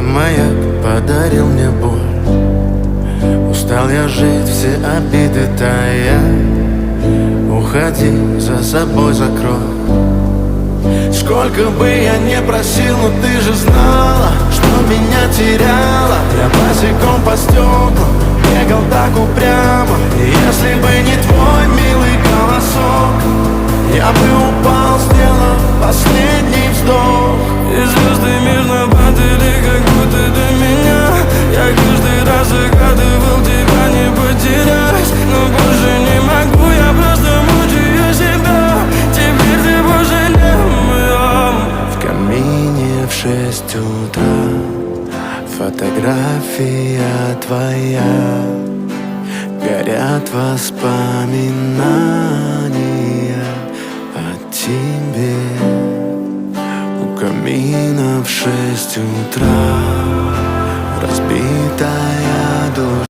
маяк подарил мне боль. Устал я жить, все обиды тая. Уходи, за собой закрой. Сколько бы я не просил, но ты же знала, что меня теряла. Я босиком по стеклам бегал так упрямо. И если бы не твой милый голосок, я бы упал, сделав последний вздох. И звезды мирно падали, как будто до меня. Я каждый раз загадывал тебя не потерять, но больше не могу, я просто мучаю себя. Теперь ты больше не моя. В камине в 6 утра фотография твоя. Горят воспоминания о тебе. У камина в 6 утра разбитая душа.